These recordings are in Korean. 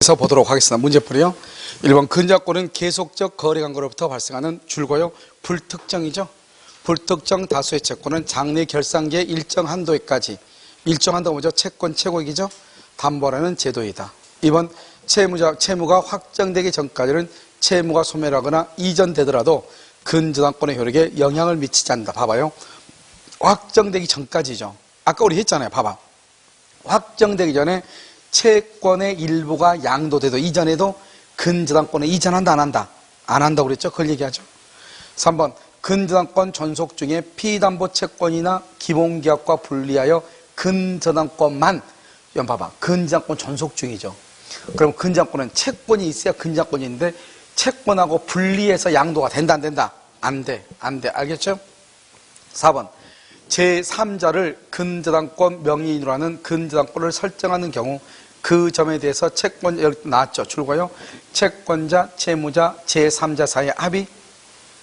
그래서 보도록 하겠습니다. 문제풀이요. 1번 근저권은 계속적 거래 관계로부터 발생하는 줄고요. 불특정이죠. 불특정 다수의 채권은 장래 결산기의 일정 한도에까지, 일정 한도가 뭐죠? 채권 최고액이죠. 담보라는 제도이다. 2번 채무가 확정되기 전까지는 채무가 소멸하거나 이전되더라도 근저당권의 효력에 영향을 미치지 않는다. 봐봐요. 확정되기 전까지죠. 아까 우리 했잖아요. 봐봐. 확정되기 전에 채권의 일부가 양도돼도 이전에도 근저당권에 이전한다 안 한다? 안 한다고 그랬죠? 그걸 얘기하죠. 3번 근저당권 존속 중에 피담보 채권이나 기본계약과 분리하여 근저당권만, 이건 봐봐. 근저당권 존속 중이죠. 그럼 근저당권은 채권이 있어야 근저당권이 있는데 채권하고 분리해서 양도가 된다 안 된다? 안 돼. 안 돼. 알겠죠? 4번 제3자를 근저당권 명의인으로 하는 근저당권을 설정하는 경우 그 점에 대해서 채권, 여기 나왔죠. 줄거요. 채권자, 채무자, 제3자 사이의 합의.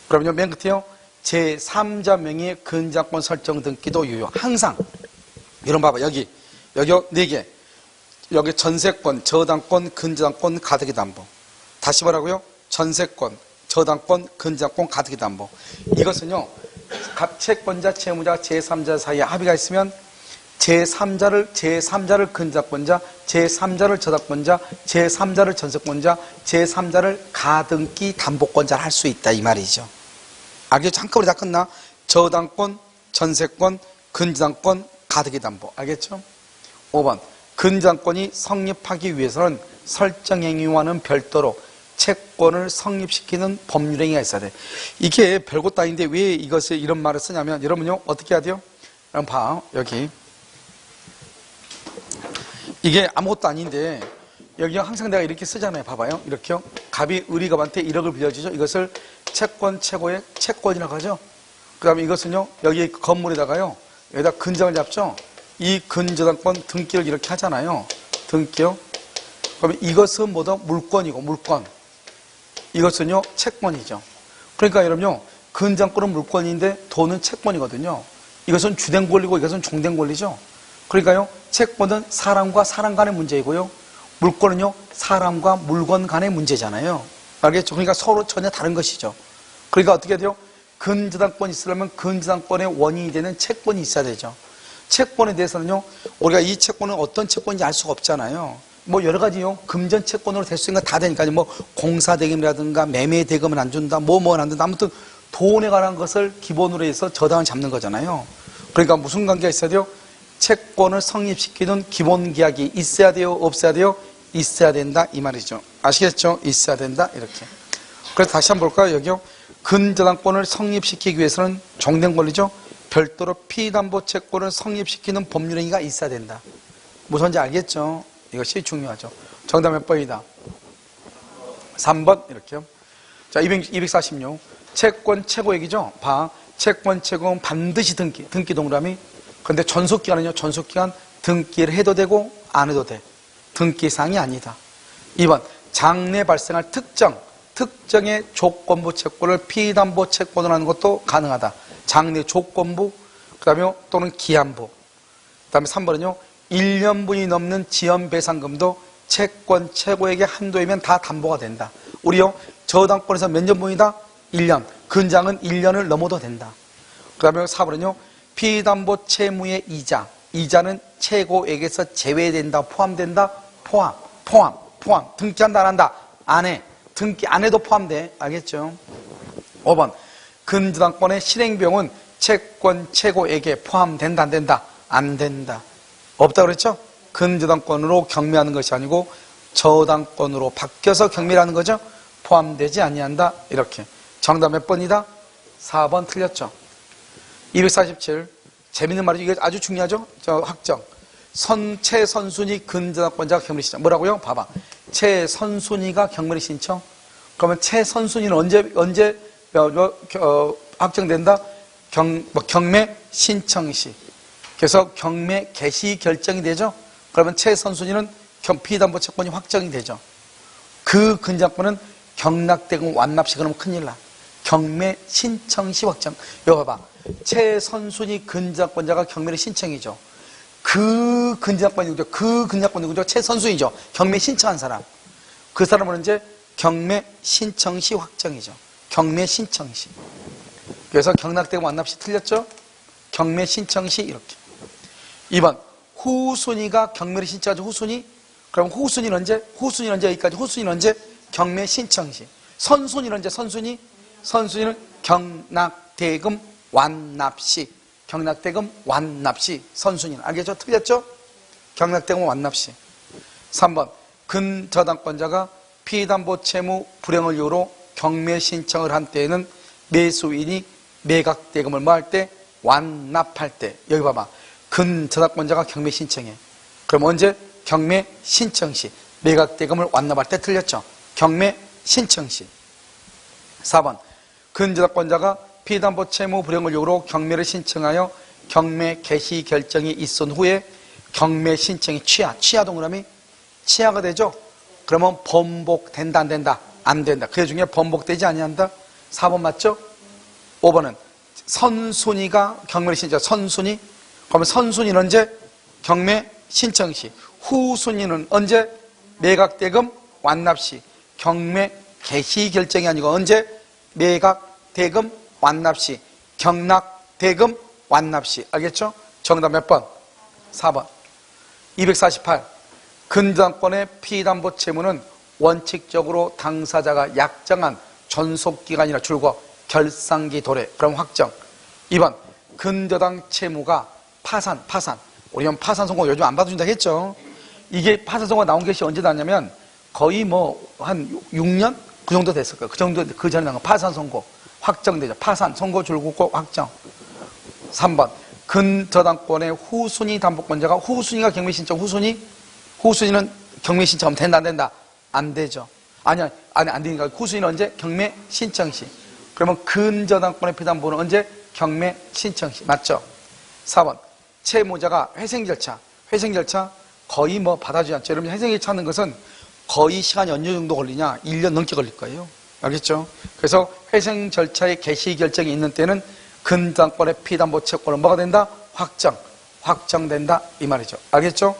그러면요, 맨 끝에요. 제3자 명의의 근저당권 설정 등기도 유효. 항상. 이런 봐봐. 여기요, 4개. 여기 전세권, 저당권, 근저당권, 가등기 담보. 다시 뭐라고요? 전세권, 저당권, 근저당권, 가등기 담보. 이것은요, 각 채권자, 채무자, 제3자 사이에 합의가 있으면 제3자를 근저당권자, 제3자를 저당권자, 제3자를 전세권자, 제3자를 가등기 담보권자를 할 수 있다 이 말이죠. 알겠죠? 한꺼번에 다 끝나. 저당권, 전세권, 근저당권, 가등기 담보. 알겠죠? 5번 근저당권이 성립하기 위해서는 설정행위와는 별도로 채권을 성립시키는 법률행위가 있어야 돼. 이게 별것도 아닌데 왜 이것을 이런 말을 쓰냐면, 여러분요 어떻게 해야 돼요? 그럼 봐. 여기 이게 아무것도 아닌데 여기 항상 내가 이렇게 쓰잖아요. 봐봐요. 이렇게요. 갑이 의리갑한테 1억을 빌려주죠. 이것을 채권 최고의 채권이라고 하죠. 그 다음에 이것은요, 여기 건물에다가요, 여기다 근저당을 잡죠. 이 근저당권 등기를 이렇게 하잖아요. 등기요. 그러면 이것은 뭐다? 물권이고, 물권. 이것은요, 채권이죠. 그러니까 여러분요, 근저당권은 물권인데 돈은 채권이거든요. 이것은 주된 권리고 이것은 종된 권리죠. 그러니까요, 채권은 사람과 사람 간의 문제이고요, 물권은요, 사람과 물건 간의 문제잖아요. 알겠죠? 그러니까 서로 전혀 다른 것이죠. 그러니까 어떻게 돼요? 근저당권이 있으려면 근저당권의 원인이 되는 채권이 있어야 되죠. 채권에 대해서는요, 우리가 이 채권은 어떤 채권인지 알 수가 없잖아요. 뭐 여러 가지요, 금전 채권으로 될 수 있는 거 다 되니까요. 뭐 공사대금이라든가 매매대금은 안 준다, 뭐는 안 준다. 아무튼 돈에 관한 것을 기본으로 해서 저당을 잡는 거잖아요. 그러니까 무슨 관계가 있어야 돼요? 채권을 성립시키는 기본계약이 있어야 돼요? 없어야 돼요? 있어야 된다 이 말이죠. 아시겠죠? 있어야 된다 이렇게. 그래서 다시 한번 볼까요? 여기요. 근저당권을 성립시키기 위해서는 종된 권리죠. 별도로 피담보 채권을 성립시키는 법률행위가 있어야 된다. 무슨지 알겠죠? 이것이 중요하죠. 정답 몇 번이다? 3번 이렇게요. 자, 246 채권 최고액이죠. 봐. 채권 최고액은 반드시 등기 동그라미. 근데 존속기간은요, 존속기간 등기를 해도 되고 안 해도 돼. 등기사항이 아니다. 2번 장래 발생할 특정의 조건부 채권을 피담보 채권으로 하는 것도 가능하다. 장래 조건부, 그 다음에 또는 기한부. 그 다음에 3번은요, 1년분이 넘는 지연배상금도 채권 최고액의 한도이면 다 담보가 된다. 우리요, 저당권에서 몇 년분이다? 1년. 근저당은 1년을 넘어도 된다. 그 다음에 4번은요, 피담보 채무의 이자는 최고액에서 제외된다, 포함된다? 포함. 등기한다, 안 한다? 안 해. 등기 안 해도 포함돼. 알겠죠? 5번 근저당권의 실행비용은 채권 최고액에 포함된다, 안 된다? 안 된다. 없다 그랬죠? 근저당권으로 경매하는 것이 아니고 저당권으로 바뀌어서 경매를 하는 거죠? 포함되지 아니한다. 이렇게. 정답 몇 번이다? 4번 틀렸죠? 247 재밌는 말이죠. 이게 아주 중요하죠? 확정. 최선순위 근저당권자가 경매를 신청. 뭐라고요? 봐봐. 최선순위가 경매를 신청. 그러면 최선순위는 언제 확정된다? 경매 신청 시. 그래서 경매 개시 결정이 되죠. 그러면 최선순위는 피담보 채권이 확정이 되죠. 그 근저당권은 경락되고 완납시 그러면 큰일 나. 경매 신청 시 확정. 이거 봐봐. 최선순위 근저당권자가 경매를 신청이죠. 그 근저당권이 누구죠? 최선순위죠. 경매 신청한 사람. 그 사람은 이제 경매 신청시 확정이죠. 경매 신청시. 그래서 경락대금 완납시 틀렸죠? 경매 신청시 이렇게. 2번 후순위가 경매를 신청하죠. 후순위. 그럼 후순위는 언제? 후순위는 언제? 여기까지. 후순위는 언제? 경매 신청시. 선순위는 언제? 선순위. 선순위는 경락대금 완납시. 경락대금 완납시. 선순위는. 알겠죠? 틀렸죠? 경락대금 완납시. 3번 근저당권자가 피담보 채무 불행을 이유로 경매 신청을 한 때에는 매수인이 매각대금을 뭐 할 때? 완납할 때. 여기 봐봐. 근저당권자가 경매 신청해. 그럼 언제? 경매 신청시. 매각대금을 완납할 때. 틀렸죠? 경매 신청시. 4번 근저당권자가 피담보 채무 불행을 이유로 경매를 신청하여 경매 개시 결정이 있은 후에 경매 신청이 취하 동그라미 취하가 되죠? 그러면 번복된다 안 된다? 안 된다. 그 중에 번복되지 아니한다? 4번 맞죠? 5번은 선순위가 경매를 신청. 선순위. 그러면 선순위는 언제? 경매 신청시. 후순위는 언제? 매각대금 완납시. 경매 개시 결정이 아니고 언제? 매각대금 완납시. 경락대금 완납시. 알겠죠? 정답 몇 번? 4번. 248. 근저당권의 피담보 채무는 원칙적으로 당사자가 약정한 존속기간이나 줄고 결산기 도래. 그럼 확정. 2번 근저당 채무가 파산. 우리는 파산 선고 요즘 안 받아준다 했죠. 이게 파산 선고가 나온 것이 언제 났냐면 거의 뭐 한 6년? 그 정도 됐을 거예요. 그 정도, 그 전에 나온 거 파산 선고. 확정되죠. 파산, 선고 줄고 확정. 3번 근저당권의 후순위 담보권자가 후순위가 경매 신청. 후순위는 경매 신청하면 된다 안 된다? 안 되죠. 아니 안 되니까 후순위는 언제? 경매 신청시. 그러면 근저당권의 피담보는 언제? 경매 신청시. 맞죠? 4번 채무자가 회생 절차 거의 뭐 받아주지 않죠. 여러분 회생 절차 하는 것은 거의 시간이 어느 정도 걸리냐? 1년 넘게 걸릴 거예요. 알겠죠? 그래서 회생 절차의 개시 결정이 있는 때는 근저당권의 피담보 채권은 뭐가 된다? 확정된다 이 말이죠. 알겠죠?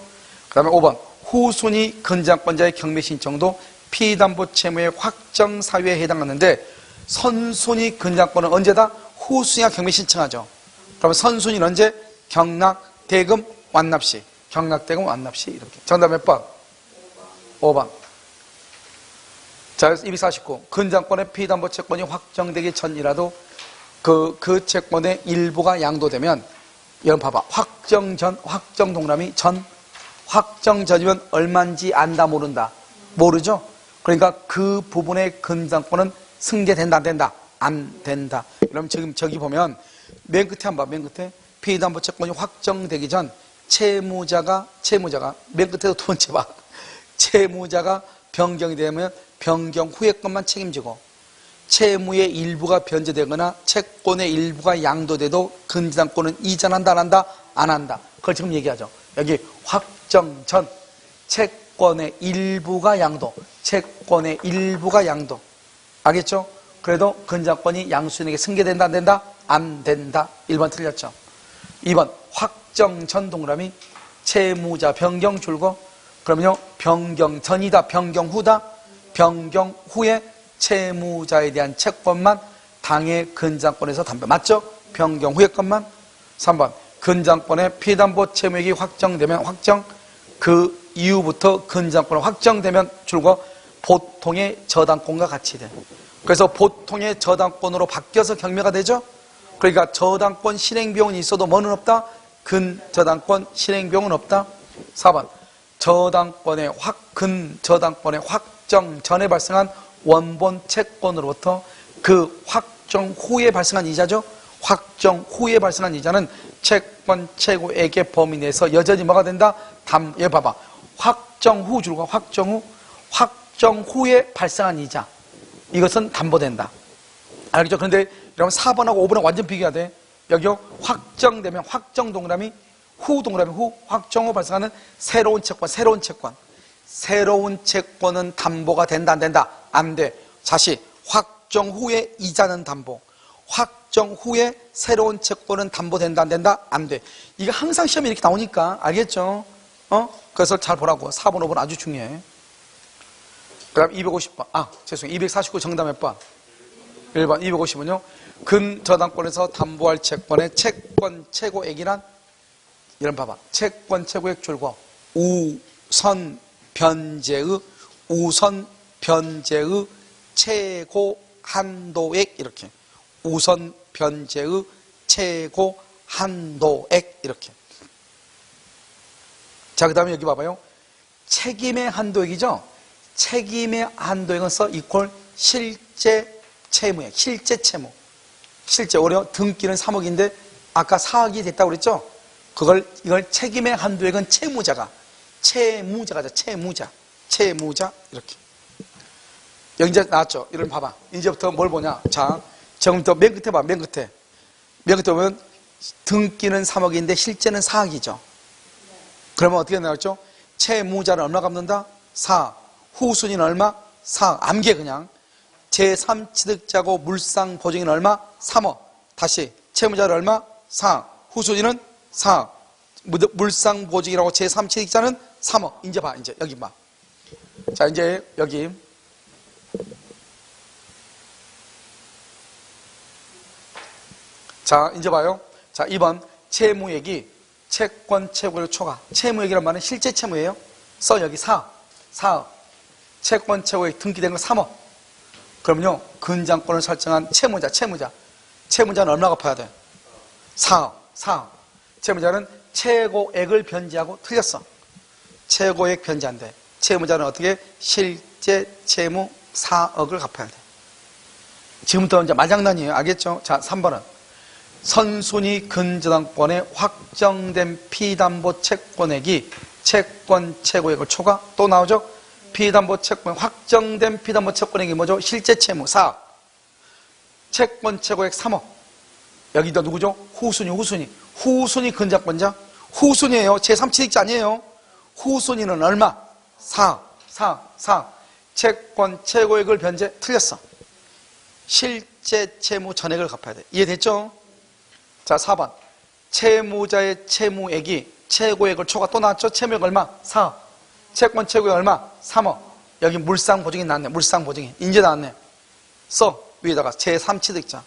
그 다음에 5번 후순위 근저당권자의 경매 신청도 피담보 채무의 확정 사유에 해당하는데 선순위 근저당권은 언제다? 후순위가 경매 신청하죠. 그러면 선순위는 언제? 경락대금 완납시. 경락대금 완납시. 이렇게. 정답 몇 번? 5번. 자, 249. 근저당권의 피담보 채권이 확정되기 전이라도 그 채권의 일부가 양도되면, 여러분 봐봐. 확정 동그라미 전. 확정 전이면 얼마인지 안다 모른다? 모르죠? 그러니까 그 부분의 근저당권은 승계된다 안 된다? 안 된다. 그럼 지금 저기 보면 맨 끝에 한번 봐. 맨 끝에 피담보 채권이 확정되기 전 채무자가 맨 끝에도 두 번째 봐. 채무자가 변경이 되면 변경 후의 것만 책임지고 채무의 일부가 변제되거나 채권의 일부가 양도돼도 근저당권은 이전한다 안 한다? 안 한다. 그걸 지금 얘기하죠. 여기 확정 전 채권의 일부가 양도. 알겠죠? 그래도 근저당권이 양수인에게 승계된다 안 된다? 안 된다. 1번 틀렸죠. 2번 확정 전 동그라미 채무자 변경 줄고 그러면요 변경 전이다 변경 후다? 변경 후에 채무자에 대한 채권만 당해 근저당권에서 담배. 맞죠? 변경 후의 것만. 3번 근저당권의 피담보 채무액이 확정되면 그 이후부터 근저당권이 확정되면 줄고 보통의 저당권과 같이 돼. 그래서 보통의 저당권으로 바뀌어서 경매가 되죠. 그러니까 저당권 실행비용은 있어도 뭐는 없다? 근저당권 실행비용은 없다. 4번 근저당권의 확정 전에 발생한 원본 채권으로부터 그 확정 후에 발생한 이자죠. 확정 후에 발생한 이자는 채권 최고액의 범위 내에서 여전히 뭐가 된다? 얘 봐봐. 확정 후 줄과 확정 후에 발생한 이자. 이것은 담보된다. 알겠죠? 그런데 여러분 4번하고 5번은 완전 비교해야 돼. 여기요. 확정되면 확정 동그라미 후 확정 후 발생하는 새로운 채권은 담보가 된다 안 된다? 안 돼. 다시 확정 후에 이자는 담보. 확정 후에 새로운 채권은 담보된다 안 된다? 안 돼. 이거 항상 시험에 이렇게 나오니까 알겠죠? 그래서 잘 보라고. 4번 5번 아주 중요해. 그 다음 250번. 죄송해요. 249 정답 몇 번? 1번. 250은요. 근저당권에서 담보할 채권의 채권 최고액이란 이런 봐봐. 채권 최고액 줄고 우선 변제의 최고 한도액 이렇게. 우선 변제의 최고 한도액 이렇게. 자, 그 다음에 여기 봐봐요. 책임의 한도액이죠. 책임의 한도액은 이퀄 실제 채무액. 실제 채무. 실제 올해 등기는 3억인데 아까 4억이 됐다고 그랬죠. 이걸 책임의 한도액은 채무자죠. 채무자 이렇게. 여기 이제 나왔죠. 이런 봐봐. 이제부터 뭘 보냐. 자, 지금부터 맨 끝에 봐. 맨 끝에 보면 등기는 3억인데 실제는 4억이죠. 그러면 어떻게 나왔죠? 채무자는 얼마 갚는다? 4. 후순위는 얼마? 4. 암계 그냥. 제3취득자고 물상보증인은 얼마? 3억. 다시 채무자는 얼마? 4. 후순위는 4. 물상보증이라고 제3취득자는 3억. 이제 봐. 이제 여기 봐. 자, 이제 여기 자, 이제 봐요. 자, 2번 채무액이 채권 최고액 초과. 채무액이란 말은 실제 채무예요. 여기 4억. 채권 최고액 등기된 건 3억. 그러면요, 근저당권을 설정한 채무자는 얼마 갚아야 돼? 4억. 채무자는 최고액을 변제하고 틀렸어. 최고액 변제 안 돼. 채무자는 어떻게? 실제 채무 4억을 갚아야 돼. 지금부터 이제 말장난이에요. 알겠죠? 자, 3번은 선순위 근저당권의 확정된 피담보 채권액이 채권 최고액을 초과. 또 나오죠? 피담보 채권, 확정된 피담보 채권액이 뭐죠? 실제 채무 4억. 채권 최고액 3억. 여기도 누구죠? 후순위 근저당권자. 후순위예요. 제3취득자 아니에요. 후순위는 얼마? 4. 채권 최고액을 변제 틀렸어. 실제 채무 전액을 갚아야 돼. 이해됐죠? 자, 4번. 채무자의 채무액이 최고액을 초과. 또 나왔죠? 채무액 얼마? 4억. 채권 최고액 얼마? 3억. 여기 물상보증인 나왔네. 물상보증인. 인제 나왔네. 위에다가 제3취득자.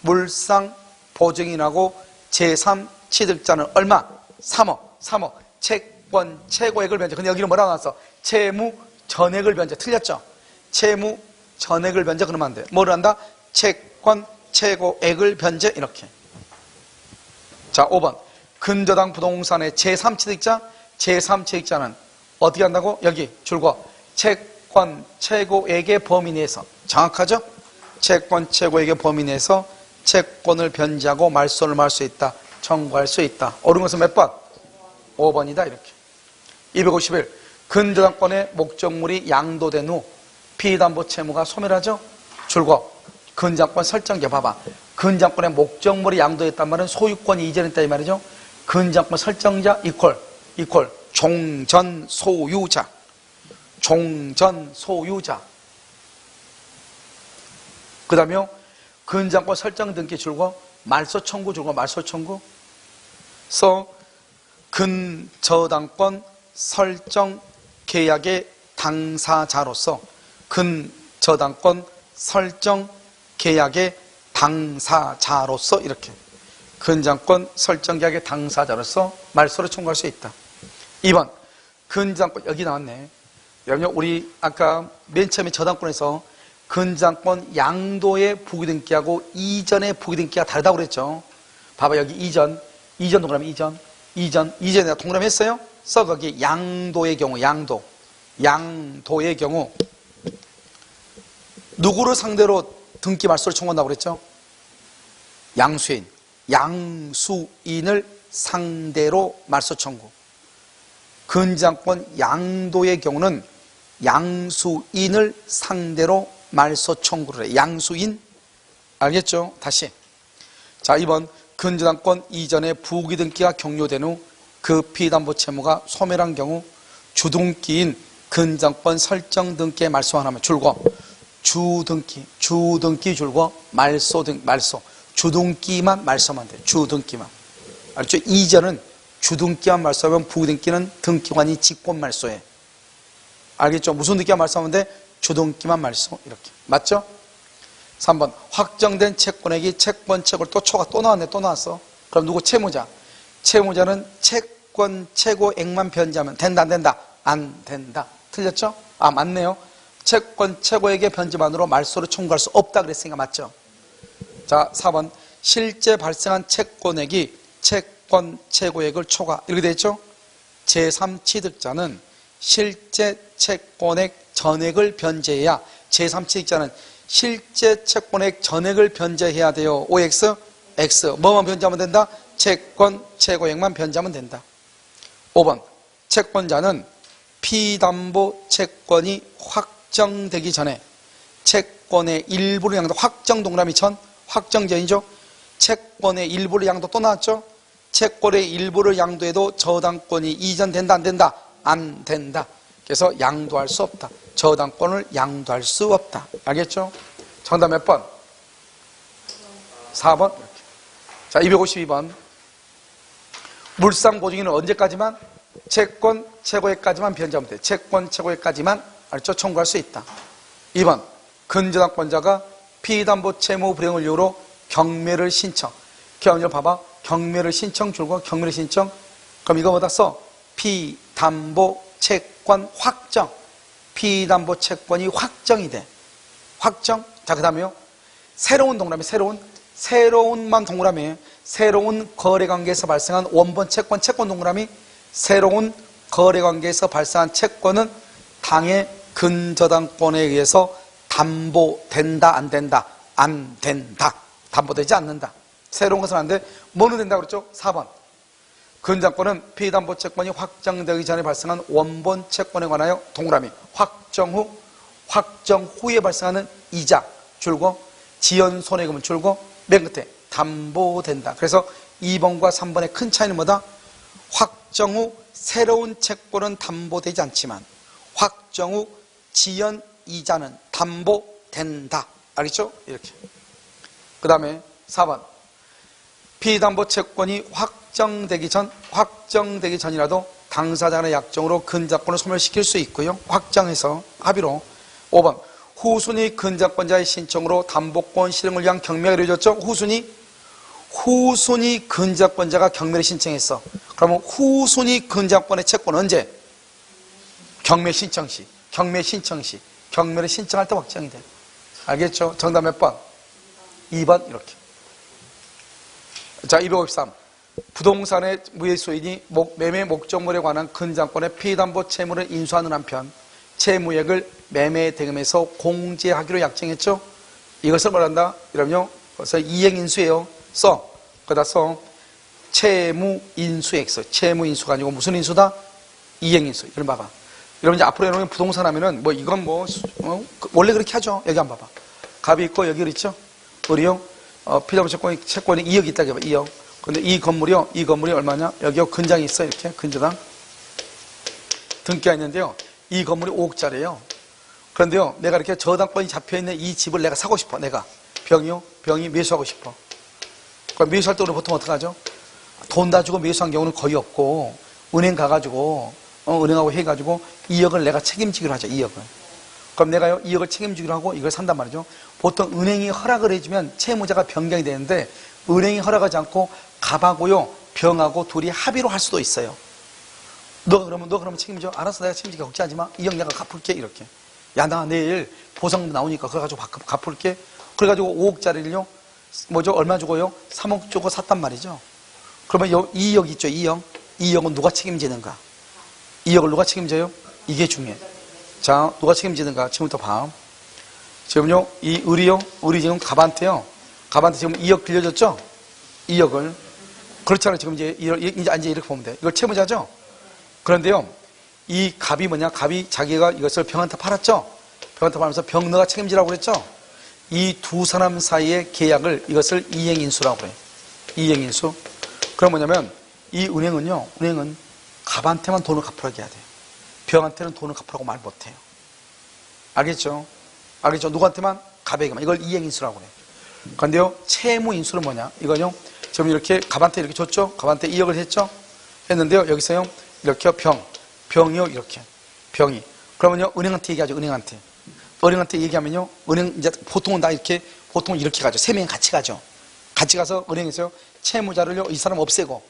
물상보증인하고 제3취득자는 얼마? 3억. 채권 최고액을 변제. 근데 여기는 뭐라고 나왔어? 채무 전액을 변제. 틀렸죠? 채무 전액을 변제 그러면 안 돼. 뭐를 한다? 채권 최고액을 변제 이렇게. 자, 5번. 근저당 부동산의 제3취득자는 어떻게 한다고? 여기 줄거 채권 최고액의 범위 내에서. 정확하죠? 채권 최고액의 범위 내에서 채권을 변제하고 말소를 할 수 있다. 청구할 수 있다. 옳은 것은 몇 번? 5번이다 이렇게. 251. 근저당권의 목적물이 양도된 후 피담보 채무가 소멸하죠? 줄거 근저당권 설정계 봐봐. 근저당권의 목적물이 양도했단 말은 소유권이 이전했다 이 말이죠. 근저당권 설정자 이퀄 종전소유자. 그 다음에 근저당권 설정 등기 줄거 말소 청구 줄거 말소 청구. 근저당권 설정 계약의 당사자로서 근저당권 설정 계약의 당사자로서 이렇게 근저당권 설정 계약의 당사자로서 말소를 청구할 수 있다. 2번 근저당권 여기 나왔네. 여러분 우리 아까 맨 처음에 저당권에서 근저당권 양도의 부기등기하고 이전의 부기등기가 다르다고 그랬죠. 봐봐 여기 이전 동그라미 이전에 내가 동그라미 했어요. 거기 양도의 경우 양도의 경우 누구를 상대로 등기 말소를 청구한다고 그랬죠? 양수인을 상대로 말소 청구. 근저당권 양도의 경우는 양수인을 상대로 말소 청구를 해. 양수인 알겠죠? 다시. 자, 2번 근저당권 이전에 부기등기가 격려된 후 그 피담보 채무가 소멸한 경우 주등기인 근저당권 설정 등기에 말소 안 하면 줄거 주등기 줄거 말소 주등기만 말소하면 돼. 주등기만. 알죠? 이전은 주등기만 말소하면 부등기는 등기관이 직권 말소해. 알겠죠? 무슨 등기만 말소하면 돼? 주등기만 말소. 이렇게. 맞죠? 3번. 확정된 채권액이 채권 채고를 또 초과 또 나왔네. 또 나왔어. 그럼 누구? 채무자. 채무자는 채권 최고액만 변제하면 된다 안 된다? 안 된다. 틀렸죠? 아 맞네요. 채권 최고액의 변제만으로 말소를 청구할 수 없다 그랬으니까 맞죠? 자 4번. 실제 발생한 채권액이 채권 최고액을 초과. 이렇게 돼 있죠? 제3취득자는 실제 채권액 전액을 변제해야 제3취득자는 실제 채권액 전액을 변제해야 돼요. OX, X. 뭐만 변제하면 된다? 채권 최고액만 변제하면 된다. 5번. 채권자는 피담보 채권이 확정되기 전에 채권의 일부를 양도 확정 동그라미 천 확정전이죠. 채권의 일부를 양도 또 나왔죠. 채권의 일부를 양도해도 저당권이 이전된다 안 된다? 안 된다. 그래서 양도할 수 없다. 저당권을 양도할 수 없다. 알겠죠? 정답 몇 번? 4번. 이렇게. 자 252번. 물상보증인은 언제까지만? 채권 최고액까지만 변제하면 돼. 채권 최고액까지만 알죠? 청구할 수 있다. 2번. 근저당권자가 피담보 채무 불이행을 이유로 경매를 신청. 경매를 봐봐. 경매를 신청 줄고 경매를 신청. 그럼 이거보다 써. 피담보 채권 확정. 피담보 채권이 확정이 돼. 확정. 자, 그 다음에요. 새로운 동그라미, 새로운만 동그라미. 새로운 거래관계에서 발생한 원본 채권 동그라미. 새로운 거래관계에서 발생한 채권은 당의 근저당권에 의해서 담보된다, 안 된다? 안 된다. 담보되지 않는다. 새로운 것은 안 돼. 뭐는 된다고 그랬죠? 4번. 근저당권은 피담보 채권이 확정되기 전에 발생한 원본 채권에 관하여 동그라미. 확정 후에 발생하는 이자 줄고 지연 손해금은 줄고 맨 끝에 담보된다. 그래서 2번과 3번의 큰 차이는 뭐다? 확정 후 새로운 채권은 담보되지 않지만 확정 후 지연 이자는 담보된다. 알겠죠? 이렇게. 그 다음에 4번. 피담보 채권이 확정되기 전이라도 당사자 간의 약정으로 근저당권을 소멸시킬 수 있고요. 확정해서 합의로. 5번. 후순위 근저당권자의 신청으로 담보권 실행을 위한 경매가 이루어졌죠. 후순위 근저당권자가 경매를 신청했어. 그러면 후순위 근저당권의 채권은 언제? 경매 신청 시. 경매를 신청할 때 확정이 돼. 알겠죠? 정답 몇 번? 2번 이렇게. 자, 253. 부동산의 무예수인이 매매 목적물에 관한 근저당권의 피담보 채무를 인수하는 한편 채무액을 매매 대금에서 공제하기로 약정했죠. 이것을 말한다. 이러면요. 그래서 이행인수예요. 써. 거기다 써. 채무인수액서. 채무인수가 아니고 무슨 인수다? 이행인수. 이걸 봐봐. 여러분 이제 앞으로 여러분 부동산 하면은 뭐 이건 원래 그렇게 하죠. 여기 한번 봐봐. 갑이 있고 여기 있죠. 우리요. 피담보 채권이 2억 있다 해봐. 2억. 근데 이 건물이 얼마냐? 여기요. 근장이 있어. 이렇게. 근저당. 등기가 있는데요. 이 건물이 5억짜리예요. 그런데요. 내가 이렇게 저당권이 잡혀있는 이 집을 내가 사고 싶어. 내가. 병이 매수하고 싶어. 그럼 매수할 때 우리 보통 어떻게 하죠? 돈 다 주고 매수한 경우는 거의 없고 은행 가가지고 은행하고 해가지고 2억을 내가 책임지기로 하죠. 2억을. 그럼 내가요 2억을 책임지기로 하고 이걸 산단 말이죠. 보통 은행이 허락을 해주면 채무자가 변경이 되는데 은행이 허락하지 않고 갑하고요 병하고 둘이 합의로 할 수도 있어요. 너 그러면 책임져? 알았어, 내가 책임지게 걱정하지 마. 2억 내가 갚을게. 이렇게. 야, 나 내일 보상도 나오니까 그거 가지고 갚을게. 그래가지고 5억짜리를요 얼마 주고요? 3억 주고 샀단 말이죠. 그러면 2억 있죠. 2억은 누가 책임지는가? 2억을 누가 책임져요? 이게 중요해. 자, 누가 책임지는가? 지금부터 봐. 지금요, 이 우리 지금 갑한테 지금 2억 빌려줬죠? 2억을. 그렇잖아요. 지금 이제 이렇게 보면 돼. 이걸 채무자죠? 그런데요, 이 갑이 뭐냐? 갑이 자기가 이것을 병한테 팔았죠? 병한테 팔면서 병 너가 책임지라고 그랬죠? 이 두 사람 사이의 계약을 이것을 이행인수라고 그래요. 이행인수. 그럼 뭐냐면, 이 은행은 갑한테만 돈을 갚으라고 해야 돼요. 병한테는 돈을 갚으라고 말 못해요. 알겠죠? 누구한테만? 갑에게만. 이걸 이행인수라고 그래요. 그런데요, 채무인수는 뭐냐? 이건요, 지금 이렇게 갑한테 이렇게 줬죠? 갑한테 2억을 했죠? 했는데요, 여기서요, 이렇게 병이요, 이렇게. 병이. 그러면요, 은행한테 얘기하죠, 은행한테. 은행한테 얘기하면요, 은행 이제 보통은 다 이렇게, 보통은 이렇게 가죠. 세 명이 같이 가죠. 같이 가서 은행에서 채무자를요, 이 사람 없애고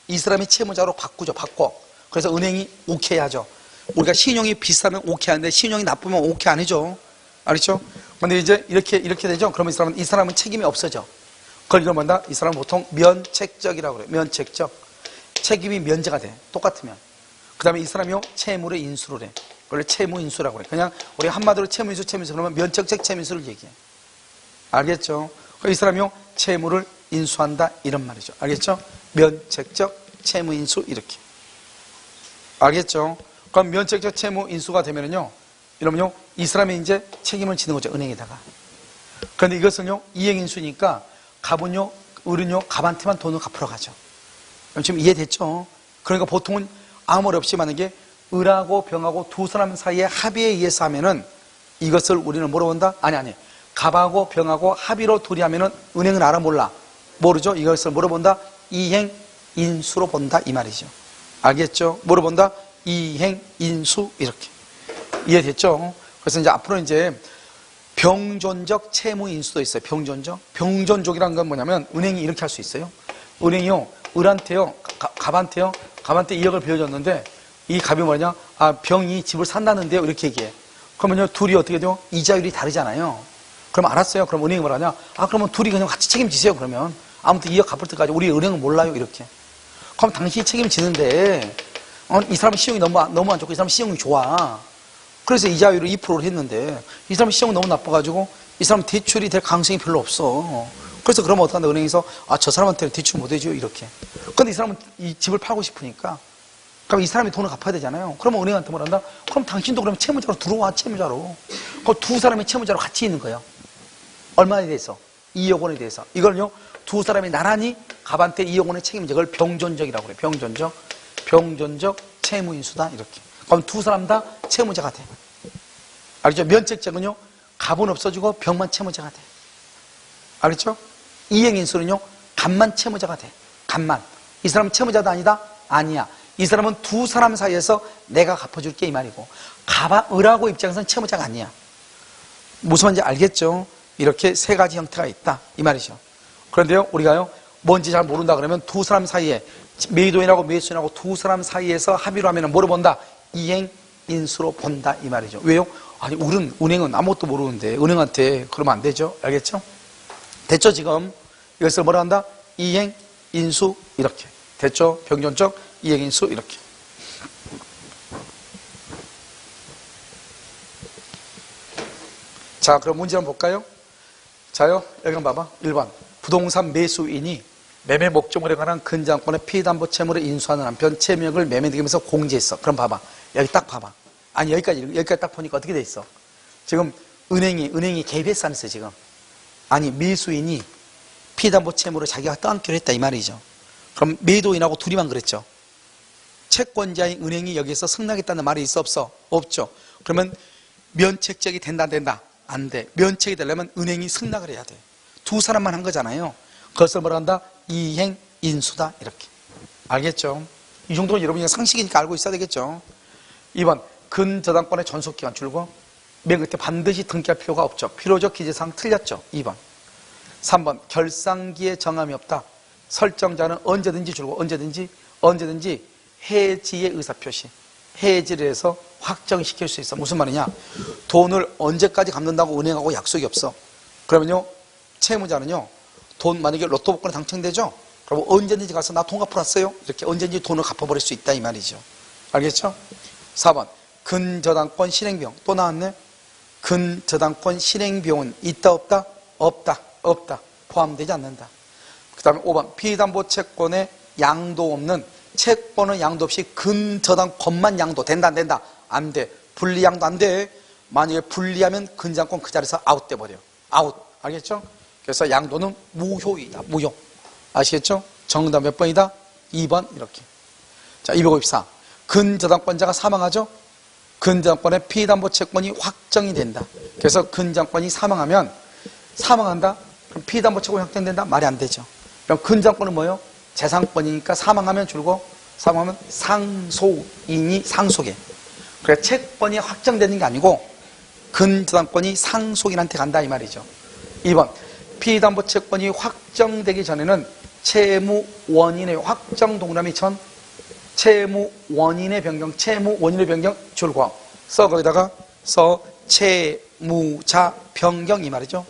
이 사람이 채무자로 바꾸죠. 바꿔. 그래서 은행이 오케이 하죠. 우리가 신용이 비싸면 오케이 하는데 신용이 나쁘면 오케이 안 해줘. 알겠죠? 근데 이제 이렇게 되죠. 그러면 이 사람은 책임이 없어져. 그걸 이런 말다. 이 사람은 보통 면책적이라고 그래요. 면책적. 책임이 면제가 돼. 똑같으면. 그 다음에 이 사람이요, 채무를 인수를 해. 원래 채무인수라고 그래. 그냥 우리 한마디로 채무인수 그러면 면책적 채무인수를 얘기해. 알겠죠? 이 사람이요, 채무를 인수한다 이런 말이죠. 알겠죠? 면책적 채무인수 이렇게. 알겠죠? 그럼 면책적 채무인수가 되면은요, 이러면요, 이 사람이 이제 책임을 지는 거죠. 은행에다가. 그런데 이것은요, 이행인수니까 갑은요, 을은요, 갑한테만 돈을 갚으러 가죠. 지금 이해됐죠? 그러니까 보통은 아무 말 없이 만약에 을하고 병하고 두 사람 사이의 합의에 의해서 하면은 이것을 우리는 뭐로 본다? 아니. 갑하고 병하고 합의로 둘이 하면은 은행은 알아 몰라? 모르죠? 이것을 뭐로 본다? 이행인수로 본다 이 말이죠. 알겠죠? 뭐로 본다? 이행인수 이렇게. 이해됐죠? 그래서 이제 앞으로 이제 병존적 채무인수도 있어요. 병존족이라는 건 뭐냐면 은행이 이렇게 할 수 있어요. 은행이요, 을한테요, 갑한테 2억을 빌려줬는데 이 갑이 뭐냐? 병이 집을 산다는데요. 이렇게 얘기해. 그러면요, 둘이 어떻게 돼요? 이자율이 다르잖아요. 그럼 알았어요. 그럼 은행이 뭐라냐? 그러면 둘이 그냥 같이 책임지세요. 그러면 아무튼 2억 갚을 때까지 우리 은행은 몰라요. 이렇게. 그럼 당신이 책임지는데 이 사람은信用이 너무 안 좋고 이 사람은信用이 좋아. 그래서 이자율을 2%를 했는데 이 사람은信用너무 나빠가지고 이 사람 대출이 될 가능성이 별로 없어. 그래서 그러면 어떡한다? 은행에서 저 사람한테는 대출 못 해줘요. 이렇게. 근데 이 사람은 이 집을 팔고 싶으니까 그럼 이 사람이 돈을 갚아야 되잖아요. 그러면 은행한테 뭐란다? 그럼 당신도 그러면 채무자로 들어와. 채무자로. 그럼 두 사람이 채무자로 같이 있는 거예요. 얼마에 대해서? 2억 원에 대해서. 이걸요, 두 사람이 나란히 갑한테 2억 원의 책임져. 그걸 병존적이라고 그래요. 병존적 채무인수다. 이렇게. 그럼 두 사람 다 채무자가 돼. 알겠죠? 면책적은요, 갑은 없어지고 병만 채무자가 돼. 알겠죠? 이행인수는요, 갑만 채무자가 돼. 갑만. 이 사람은 채무자도 아니다? 아니야. 이 사람은 두 사람 사이에서 내가 갚아줄게 이 말이고, 을하고 입장에서는 채무자가 아니야. 무슨 말인지 알겠죠? 이렇게 세 가지 형태가 있다 이 말이죠. 그런데요, 우리가요, 뭔지 잘 모른다 그러면 두 사람 사이에, 매도인하고 매수인하고 두 사람 사이에서 합의로 하면 뭐로 본다? 이행인수로 본다 이 말이죠. 왜요? 아니, 은행은 아무것도 모르는데 은행한테 그러면 안 되죠. 알겠죠? 됐죠? 지금 이것을 뭐라 한다? 이행인수 이렇게. 됐죠? 병존적 이행인수 이렇게. 자, 그럼 문제 한번 볼까요? 자요, 여기 한번 봐봐. 1번. 부동산 매수인이 매매 목적물에 관한 근저당권의 피담보 채무를 인수하는 한편 채무액을 매매득임에서 공제했어. 그럼 봐봐. 여기 딱 봐봐. 아니, 여기까지 딱 보니까 어떻게 돼 있어? 지금 은행이 개입했어, 안 했어, 지금? 아니, 매수인이 피담보 채무를 자기가 떠안기로 했다, 이 말이죠. 그럼 매도인하고 둘이만 그랬죠. 채권자인 은행이 여기서 승낙했다는 말이 있어, 없어? 없죠. 그러면 면책적이 된다, 안 된다? 안 돼. 면책이 되려면 은행이 승낙을 해야 돼. 두 사람만 한 거잖아요. 그것을 뭐라 한다? 이행인수다. 이렇게. 알겠죠? 이 정도는 여러분이 상식이니까 알고 있어야 되겠죠? 2번. 근저당권의 존속기간 줄고 맨 끝에 반드시 등기할 필요가 없죠. 필요적 기재사항 틀렸죠. 2번. 3번. 결상기에 정함이 없다. 설정자는 언제든지 줄고 언제든지 해지의 의사표시. 해지를 해서 확정시킬 수 있어. 무슨 말이냐? 돈을 언제까지 갚는다고 은행하고 약속이 없어. 그러면요, 채무자는요, 돈 만약에 로또 복권에 당첨되죠? 그럼 언제든지 가서 나 돈 갚으러 왔어요? 이렇게 언제든지 돈을 갚아버릴 수 있다 이 말이죠. 알겠죠? 4번. 근저당권 실행비용. 또 나왔네. 근저당권 실행비용은 있다 없다? 없다. 포함되지 않는다. 그 다음에 5번. 피담보 채권에 양도 없는, 채권은 양도 없이 근저당권만 양도 된다 안 된다? 안 돼. 분리양도 안 돼. 만약에 분리하면 근저당권 그 자리에서 아웃돼 버려요. 아웃. 알겠죠? 그래서 양도는 무효이다. 무효. 아시겠죠? 정답 몇 번이다? 2번 이렇게. 자, 254. 근저당권자가 사망하죠? 근저당권의 피담보 채권이 확정이 된다. 그래서 근저당권이 사망한다? 그럼 피담보 채권이 확정된다? 말이 안 되죠. 그럼 근저당권은 뭐예요? 재산권이니까 사망하면 줄고, 사망하면 상속인이 상속해. 그래, 채권이 확정되는 게 아니고 근저당권이 상속인한테 간다 이 말이죠. 2번, 피담보 채권이 확정되기 전에는 채무 원인의 확정 동그라미 천 채무 원인의 변경 줄과 써 거기다가 써 채무자 변경 이 말이죠.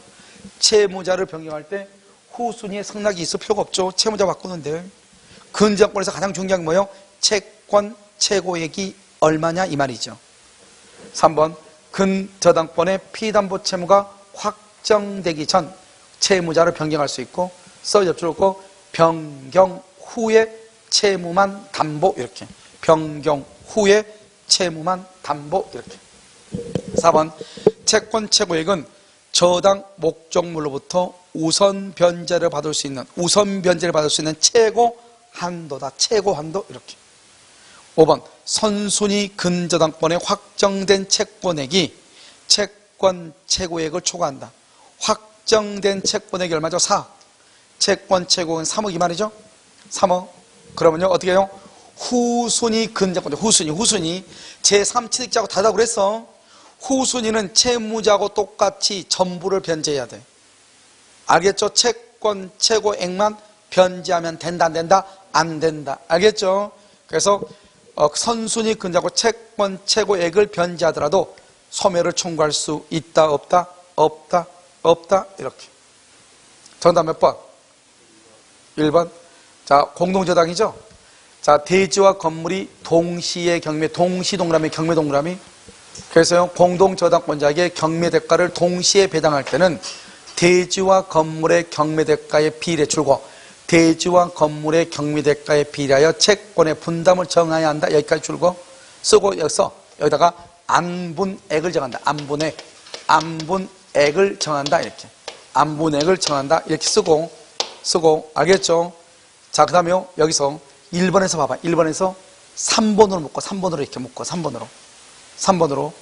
채무자를 변경할 때 후순위에 승낙이 있을 필요가 없죠. 채무자 바꾸는데. 근저당권에서 가장 중요한 게 뭐예요? 채권 최고액이 얼마냐 이 말이죠. 3번, 근저당권의 피담보 채무가 확정되기 전 채무자를 변경할 수 있고 써 옆줄을 긋고 변경 후에 채무만 담보 이렇게 변경 후에 채무만 담보 이렇게. 4번, 채권 최고액은 저당 목적물로부터 우선 변제를 받을 수 있는 최고 한도다. 최고 한도 이렇게. 5번, 선순위 근저당권에 확정된 채권액이 채권 최고액을 초과한다. 확정된 채권액이 얼마죠? 4. 채권 최고액은 3억 이 말이죠. 3억. 그러면요 어떻게 해요? 후순위 근저당권, 후순위 제3취득자하고 다르다고 그랬어. 후순위는 채무자하고 똑같이 전부를 변제해야 돼. 알겠죠? 채권 최고액만 변제하면 된다 안 된다? 안 된다. 알겠죠? 그래서 선순위 근저당권 채권 최고액을 변제하더라도 소멸을 청구할 수 있다 없다? 없다 이렇게. 정답 몇 번? 1번. 자, 공동저당이죠. 자, 대지와 건물이 동시에 동시동그라미 경매동그라미. 그래서요 공동저당권자에게 경매대가를 동시에 배당할 때는 대지와 건물의 경매대가의 비례 줄고 대지와 건물의 경매대가에 비례하여 채권의 분담을 정해야 한다. 여기까지 줄고 쓰고 여기다가 안분액을 정한다. 안분액을 정한다. 이렇게 안분액을 정한다. 이렇게 쓰고 알겠죠? 자, 그 다음에요 여기서 1번에서 봐봐. 1번에서 3번으로 묶어. 3번으로 이렇게 묶어. 3번으로.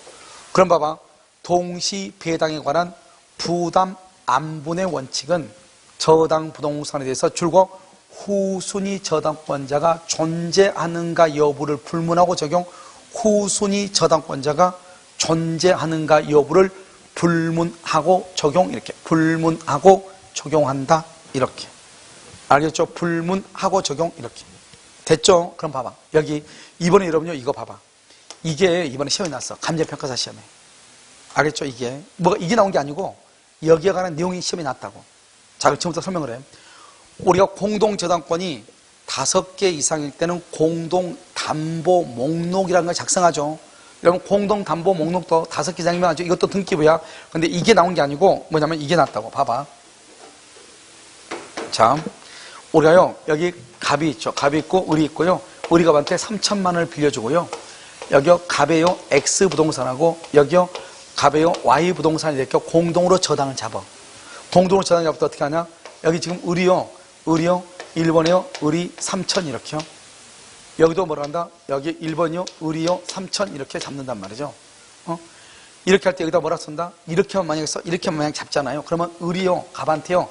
그럼 봐봐. 동시 배당에 관한 부담 안분의 원칙은 저당 부동산에 대해서 줄고 후순위 저당권자가 존재하는가 여부를 불문하고 적용. 후순위 저당권자가 존재하는가 여부를 불문하고 적용. 이렇게 불문하고 적용한다. 이렇게. 알겠죠? 불문하고 적용. 이렇게. 됐죠? 그럼 봐봐. 여기 이번에 여러분요 이거 봐봐. 이게 이번에 시험에 나왔어. 감정평가사 시험에. 알겠죠? 이게 나온 게 아니고 여기에 관한 내용이 시험에 나왔다고. 자, 지금부터 설명을 해. 우리가 공동저당권이 5개 이상일 때는 공동담보 목록이라는 걸 작성하죠. 여러분 공동담보 목록도 5개 이상이면 아주 이것도 등기부야. 근데 이게 나온 게 아니고 뭐냐면 이게 나왔다고. 봐봐. 자, 우리가요 여기 갑이 있죠. 갑이 있고 을이 있고요. 을이갑한테 3천만 원을 빌려주고요. 여기요 갑에요 X부동산하고 여기요 갑에요 Y부동산이 이렇게 공동으로 저당을 잡아. 공동으로 저당을 잡을 때 어떻게 하냐? 여기 지금 을이요 1번이요 을이 3천 이렇게요. 여기도 뭐라 한다? 여기 1번이요 을이요 3천 이렇게 잡는단 말이죠. 이렇게 할 때 여기다 뭐라 쓴다? 이렇게만 만약에 잡잖아요. 그러면 을이요 갑한테요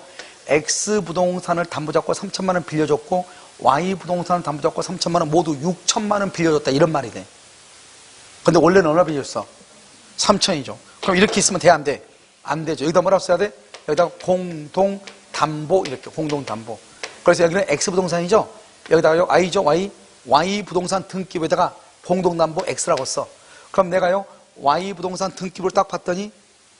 X부동산을 담보 잡고 3천만 원 빌려줬고 Y부동산을 담보 잡고 3천만 원 모두 6천만 원 빌려줬다 이런 말이 돼. 근데 원래는 얼마 빌려줬어? 3천이죠. 그럼 이렇게 있으면 돼? 안 돼? 안 되죠. 여기다 뭐라고 써야 돼? 여기다 공동담보 이렇게 공동담보. 그래서 여기는 X부동산이죠. 여기다가요 I죠 Y부동산 등기부에다가 공동담보 X라고 써. 그럼 내가요 Y부동산 등기부를 딱 봤더니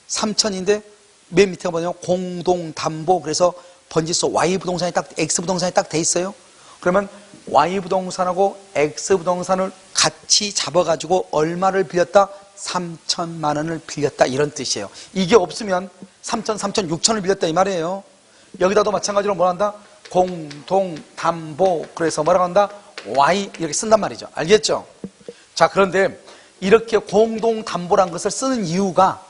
3천인데 맨 밑에 뭐냐면 공동담보. 그래서 번지수 Y부동산이 딱 X부동산이 딱 돼 있어요. 그러면 Y부동산하고 X부동산을 같이 잡아가지고 얼마를 빌렸다? 3천만 원을 빌렸다 이런 뜻이에요. 이게 없으면 3천, 6천을 빌렸다 이 말이에요. 여기다도 마찬가지로 뭐 한다? 공동담보. 그래서 뭐라고 한다? Y 이렇게 쓴단 말이죠. 알겠죠? 자, 그런데 이렇게 공동담보란 것을 쓰는 이유가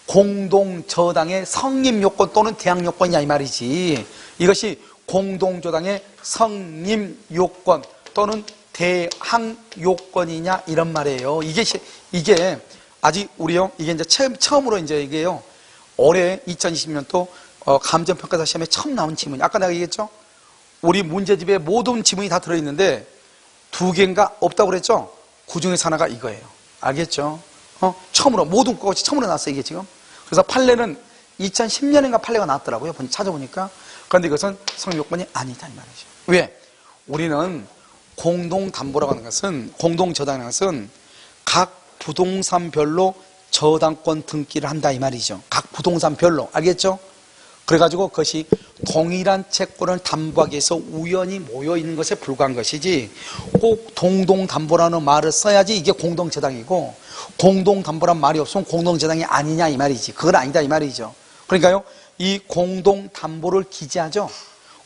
공동저당의 성립요건 또는 대항요건이냐 이 말이지. 이것이 공동저당의 성립요건 또는 대항요건이냐 이런 말이에요. 이게 아직 우리요 이게 이제 처음으로 이제 이게요 올해 2020년도 감정평가사 시험에 처음 나온 지문이. 아까 내가 얘기했죠? 우리 문제집에 모든 지문이 다 들어있는데 2개인가 없다고 그랬죠? 그 중에서 하나가 이거예요. 알겠죠? 처음으로, 모든 것이 처음으로 나왔어요, 이게 지금. 그래서 판례는 2010년인가 판례가 나왔더라고요. 찾아보니까. 그런데 이것은 성립요건이 아니다, 이 말이죠. 왜? 우리는 공동담보라고 하는 것은, 공동저당이라는 것은 각 부동산별로 저당권 등기를 한다, 이 말이죠. 각 부동산별로. 알겠죠? 그래가지고 그것이 동일한 채권을 담보하기 위해서 우연히 모여있는 것에 불과한 것이지, 꼭 동동담보라는 말을 써야지 이게 공동저당이고, 공동담보란 말이 없으면 공동저당이 아니냐 이 말이지. 그건 아니다 이 말이죠. 그러니까요, 이 공동담보를 기재하죠.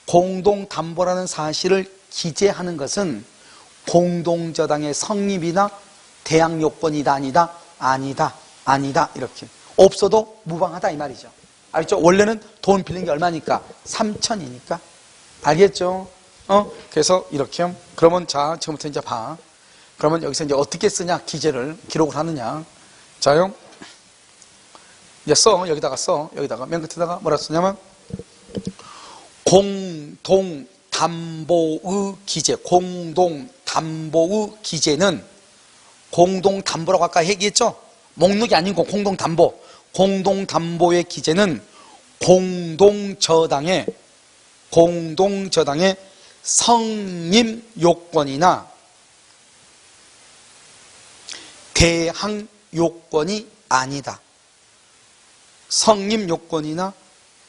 공동담보라는 사실을 기재하는 것은 공동저당의 성립이나 대항요건이다 아니다? 아니다 이렇게. 없어도 무방하다 이 말이죠. 알겠죠? 원래는 돈 빌린 게 얼마니까? 3천이니까. 알겠죠? 그래서 이렇게. 그러면 자, 지금부터 이제 봐. 그러면 여기서 이제 어떻게 쓰냐? 기재를, 기록을 하느냐. 자요. 이제 써. 여기다가 써. 여기다가. 맨 끝에다가 뭐라 쓰냐면, 공동담보의 기재. 공동담보의 기재는, 공동담보라고 아까 얘기했죠? 목록이 아니고 공동담보. 공동담보의 기재는 공동저당의 성립요건이나 대항요건이 아니다. 성립요건이나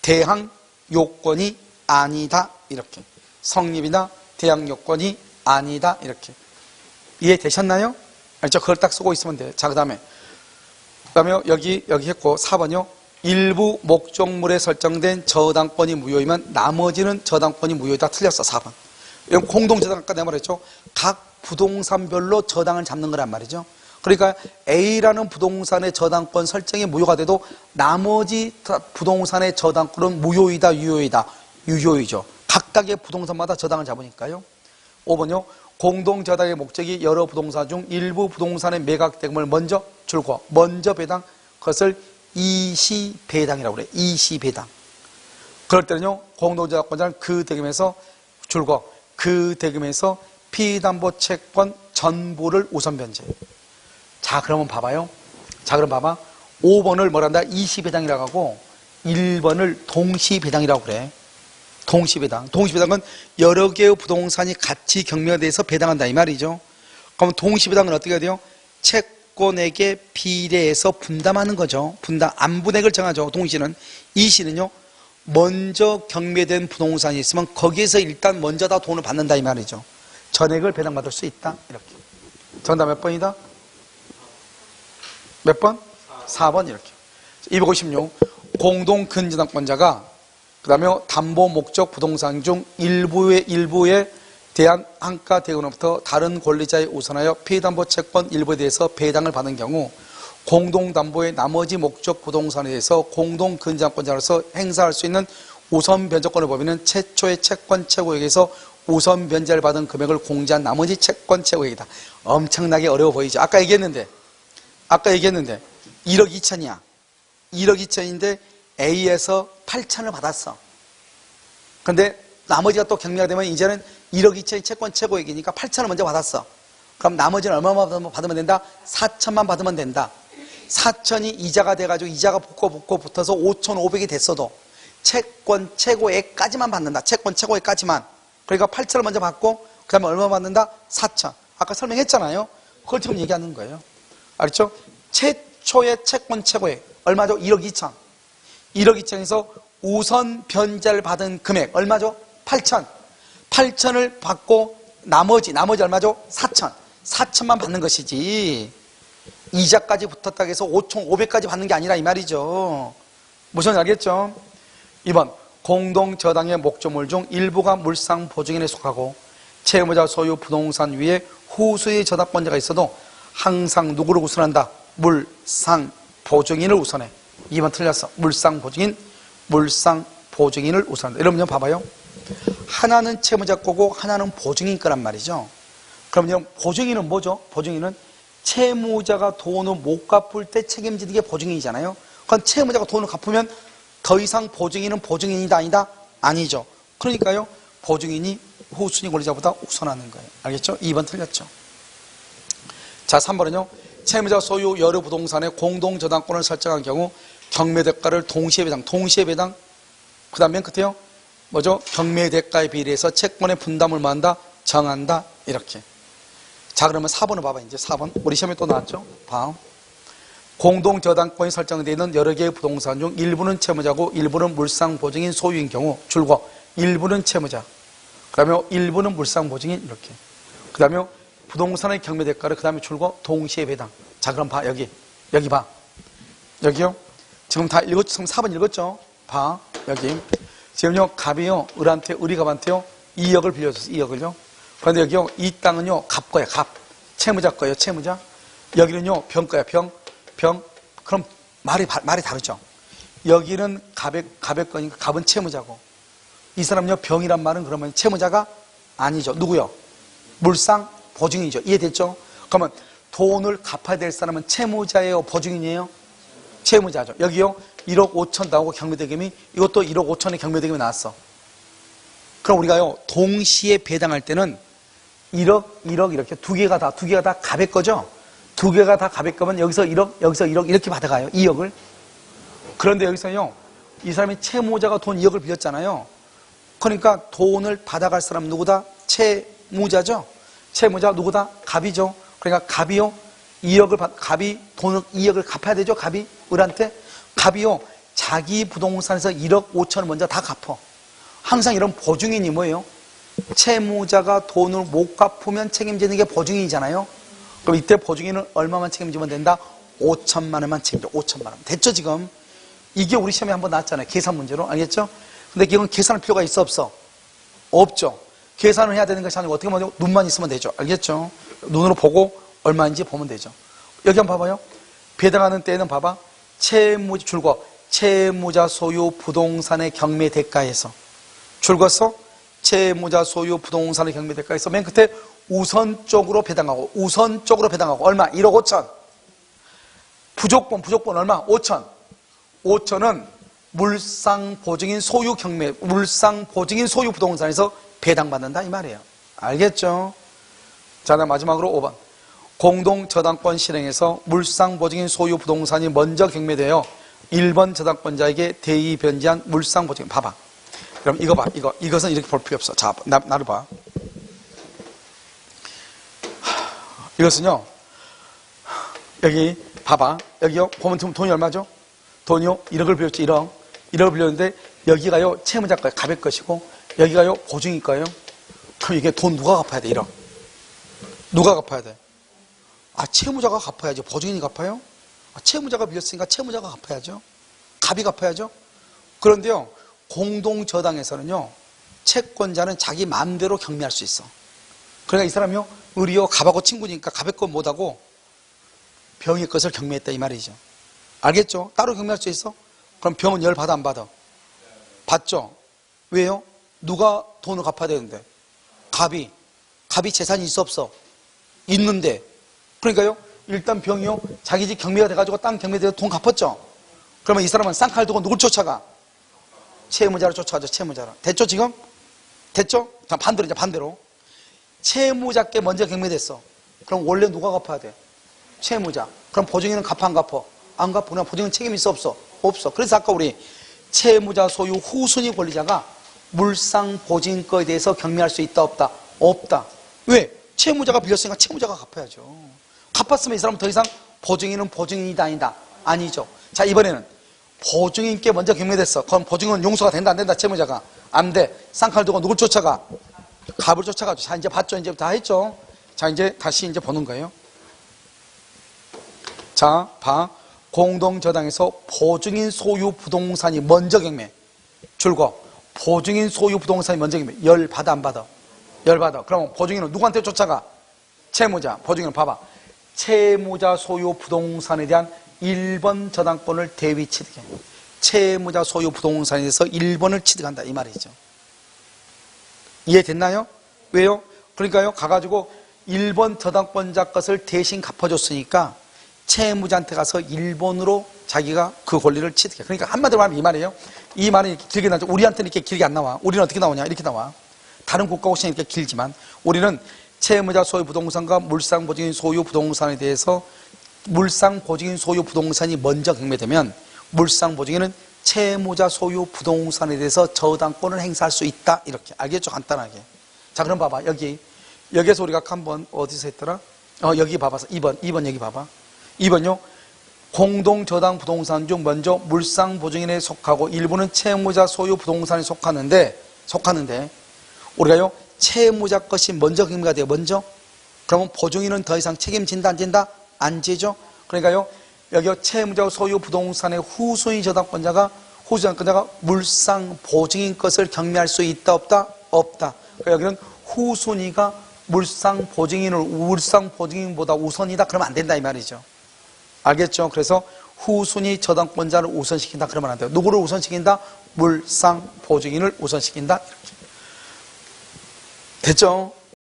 대항요건이 아니다. 이렇게. 성립이나 대항요건이 아니다. 이렇게. 이해되셨나요? 알죠? 그걸 딱 쓰고 있으면 돼요. 자, 그 다음에 여기 했고, 4번이요. 일부 목적물에 설정된 저당권이 무효이면 나머지는 저당권이 무효이다. 틀렸어, 4번. 공동저당 아까 내가 말했죠. 각 부동산별로 저당을 잡는 거란 말이죠. 그러니까 A라는 부동산의 저당권 설정이 무효가 돼도 나머지 부동산의 저당권은 무효이다, 유효이다. 유효이죠. 각각의 부동산마다 저당을 잡으니까요. 5번이요. 공동저당의 목적이 여러 부동산 중 일부 부동산의 매각대금을 먼저 줄고 먼저 배당, 그것을 이시배당이라고 그래요. 이시배당. 그럴 때는요, 공동저당권자는 그 대금에서 줄고 그 대금에서 피담보 채권 전부를 우선 변제해요. 자, 그러면 봐봐요. 자, 그럼 봐봐. 5번을 뭐란다? 이시배당이라고 하고 1번을 동시배당이라고 그래. 동시배당. 동시배당은 여러 개의 부동산이 같이 경매돼서 배당한다 이 말이죠. 그럼 동시배당은 어떻게 해야 돼요? 채권액에 비례해서 분담하는 거죠. 분담, 안분액을 정하죠. 동시는. 이시는요, 먼저 경매된 부동산이 있으면 거기에서 일단 먼저 다 돈을 받는다 이 말이죠. 전액을 배당받을 수 있다. 이렇게. 정답 몇 번이다? 몇 번? 4번 이렇게. 256. 공동근저당권자가 그 다음에 담보 목적 부동산 중 일부에 대한 한가 대금으로부터 다른 권리자에 우선하여 피담보 채권 일부에 대해서 배당을 받은 경우 공동담보의 나머지 목적 부동산에 대해서 공동근저당권자로서 행사할 수 있는 우선 변제권을 범위는 최초의 채권 최고액에서 우선 변제를 받은 금액을 공제한 나머지 채권 최고액이다. 엄청나게 어려워 보이죠? 아까 얘기했는데 1억 2천이야. 1억 2천인데 A에서 8천을 받았어. 근데 나머지가 또 경매가 되면 이제는 1억 2천이 채권 최고액이니까 8천을 먼저 받았어. 그럼 나머지는 얼마만 받으면 된다? 4천만 받으면 된다. 4천이 이자가 돼가지고 이자가 붙고 붙어서 5,500이 됐어도 채권 최고액까지만 받는다. 채권 최고액까지만. 그러니까 8천을 먼저 받고 그 다음에 얼마 받는다? 4천. 아까 설명했잖아요. 그걸 지금 얘기하는 거예요. 알았죠? 최초의 채권 최고액 얼마죠? 1억 2천. 1억 2천에서 우선 변제를 받은 금액 얼마죠? 8천. 8천을 받고 나머지 얼마죠? 4천. 4천만 받는 것이지 이자까지 붙었다고 해서 5,500까지 받는 게 아니라 이 말이죠. 무슨 알겠죠? 2번 공동저당의 목적물 중 일부가 물상보증인에 속하고 채무자 소유 부동산 위에 후수의 저당권자가 있어도 항상 누구를 우선한다? 물상보증인을 우선해. 2번 틀렸어. 물상보증인을 우선한다. 여러분 봐봐요. 하나는 채무자 거고 하나는 보증인 거란 말이죠. 그럼 보증인은 뭐죠? 보증인은 채무자가 돈을 못 갚을 때 책임지는 게 보증인이잖아요. 그럼 채무자가 돈을 갚으면 더 이상 보증인은 보증인이다 아니다? 아니죠. 그러니까요, 보증인이 후순위 권리자보다 우선하는 거예요. 알겠죠? 2번 틀렸죠. 자, 3번은요. 채무자 소유 여러 부동산의 공동 저당권을 설정한 경우 경매대가를 동시에 배당. 그 다음 맨 끝에요. 뭐죠? 경매대가에 비례해서 채권의 분담을 뭐 한다? 정한다. 이렇게. 자, 그러면 4번을 봐봐. 이제 4번. 우리 시험에 또 나왔죠? 봐. 공동 저당권이 설정되어 있는 여러 개의 부동산 중 일부는 채무자고 일부는 물상보증인 소유인 경우 줄거 일부는 채무자. 그 다음에 일부는 물상보증인 이렇게. 그 다음에 부동산의 경매대가를 그 다음에 줄거 동시에 배당. 자, 그럼 봐. 여기 봐. 여기요. 지금 다 읽었죠? 지금 4번 읽었죠? 봐. 여기. 지금요, 갑이요, 을이갑한테요, 2억을 빌려줬어, 2억을요. 그런데 여기요, 이 땅은요, 갑 거야, 갑. 채무자 거예요, 채무자. 여기는요, 병 거야, 병. 그럼 말이 다르죠? 여기는 갑의 거니까 갑은 채무자고. 이 사람은요, 병이란 말은 그러면 채무자가 아니죠. 누구요? 물상 보증인이죠. 이해됐죠? 그러면 돈을 갚아야 될 사람은 채무자예요, 보증인이에요? 채무자죠. 여기요, 1억 5천 나오고 경매대금이 이것도 1억 5천의 경매대금이 나왔어. 그럼 우리가요, 동시에 배당할 때는 1억 이렇게 두 개가 다 갑의 거죠? 두 개가 다 갑의 거면 여기서 1억 이렇게 받아가요. 2억을. 그런데 여기서요, 이 사람이 채무자가 돈 2억을 빌렸잖아요. 그러니까 돈을 받아갈 사람 누구다? 채무자죠? 채무자 누구다? 갑이죠. 그러니까 갑이 돈을 2억을 갚아야 되죠? 갑이 을한테. 갑이요, 자기 부동산에서 1억 5천을 먼저 다 갚어. 항상 이런 보증인이 뭐예요? 채무자가 돈을 못 갚으면 책임지는 게 보증인이잖아요. 그럼 이때 보증인은 얼마만 책임지면 된다? 5천만 원만 책임져. 5천만 원. 됐죠, 지금? 이게 우리 시험에 한번 나왔잖아요. 계산 문제로. 알겠죠? 근데 이건 계산할 필요가 있어, 없어? 없죠. 계산을 해야 되는 것이 아니고 어떻게 보면 눈만 있으면 되죠. 알겠죠? 눈으로 보고 얼마인지 보면 되죠. 여기 한번 봐봐요. 배당하는 때에는 봐봐. 채무자 소유 부동산의 경매 대가에서 줄거서 채무자 소유 부동산의 경매 대가에서 맨 끝에 우선적으로 배당하고 얼마? 1억 5천. 부족본 얼마? 5천. 5천은 물상보증인 소유 부동산에서 배당받는다 이 말이에요. 알겠죠? 자, 다음 마지막으로 5번. 공동저당권 실행에서 물상보증인 소유 부동산이 먼저 경매되어 1번 저당권자에게 대의 변제한 물상보증인. 봐봐. 그럼 이거 봐. 이것은 이렇게 볼 필요 없어. 자, 나를 봐. 이것은요, 여기 봐봐. 여기요, 보면 돈이 얼마죠? 돈이요, 1억을 빌렸죠. 1억을 빌렸는데 여기가요, 채무자 거예요. 갑의 것이고 여기가요, 보증인 거예요. 그럼 이게 돈 누가 갚아야 돼? 1억. 누가 갚아야 돼? 채무자가 갚아야죠. 보증인이 갚아요? 채무자가 빌렸으니까 채무자가 갚아야죠. 갑이 갚아야죠. 그런데요, 공동저당에서는요, 채권자는 자기 마음대로 경매할 수 있어. 그러니까 이 사람이요, 을이요, 갑하고 친구니까 갑의 것 못하고 병의 것을 경매했다 이 말이죠. 알겠죠? 따로 경매할 수 있어? 그럼 병은 열 받아 안 받아? 받죠? 왜요? 누가 돈을 갚아야 되는데? 갑이 재산이 있어 없어? 있는데. 그러니까요, 일단 병이요, 자기 집 경매가 돼가지고 땅 경매돼서 돈 갚았죠? 그러면 이 사람은 쌍칼 두고 누굴 쫓아가? 채무자를 쫓아가죠. 채무자를. 됐죠 지금? 됐죠? 자, 반대로 채무자께 먼저 경매됐어. 그럼 원래 누가 갚아야 돼? 채무자. 그럼 보증인은 갚아 안 갚아? 안 갚아. 그냥 보증인 책임이 있어 없어? 없어. 그래서 아까 우리 채무자 소유 후순위 권리자가 물상보증인거에 대해서 경매할 수 있다 없다? 없다. 왜? 채무자가 빌렸으니까 채무자가 갚아야죠. 갚았으면 이 사람은 더 이상 보증인은 보증인이다 아니다? 아니죠. 자, 이번에는 보증인께 먼저 경매됐어. 그럼 보증인은 용서가 된다 안 된다? 채무자가 안 돼. 쌍칼 두고 누굴 쫓아가? 갑을 쫓아가죠. 자, 이제 봤죠? 이제 다 했죠? 자, 이제 다시 보는 거예요. 자, 봐. 공동저당에서 보증인 소유 부동산이 먼저 경매. 줄거. 보증인 소유 부동산이 먼저 경매. 열 받아 안 받아? 열 받아. 그럼 보증인은 누구한테 쫓아가? 채무자. 보증인은 봐봐. 채무자 소유 부동산에 대한 1번 저당권을 대위 취득해. 채무자 소유 부동산에 대해서 1번을 취득한다 이 말이죠. 이해됐나요? 왜요? 그러니까요, 가가지고 1번 저당권자 것을 대신 갚아줬으니까 채무자한테 가서 1번으로 자기가 그 권리를 취득해. 그러니까 한마디로 말하면 이 말이에요. 이 말이 이렇게 길게 나죠. 우리한테는 이렇게 길게 안 나와. 우리는 어떻게 나오냐? 이렇게 나와. 다른 국가 혹시 이렇게 길지만 우리는 채무자 소유 부동산과 물상보증인 소유 부동산에 대해서 물상보증인 소유 부동산이 먼저 경매되면 물상보증인은 채무자 소유 부동산에 대해서 저당권을 행사할 수 있다. 이렇게 알겠죠? 간단하게. 자, 그럼 봐봐. 여기에서 우리가 한번 어디서 했더라? 여기 봐봐서 2번 여기 봐봐. 2번요. 공동저당 부동산 중 먼저 물상보증인에 속하고 일부는 채무자 소유 부동산에 속하는데 우리가요 채무자 것이 먼저 경매가 돼요. 먼저. 그러면 보증인은 더 이상 책임진다 안 진다? 안 지죠. 그러니까요 여기 채무자 소유 부동산의 후순위 저당권자가 물상보증인 것을 경매할 수 있다 없다? 없다. 그러니까 여기는 후순위가 물상보증인보다 우선이다. 그러면 안 된다 이 말이죠. 알겠죠? 그래서 후순위 저당권자를 우선시킨다. 그러면 안 돼요. 누구를 우선시킨다? 물상보증인을 우선시킨다. 이렇게. 됐죠?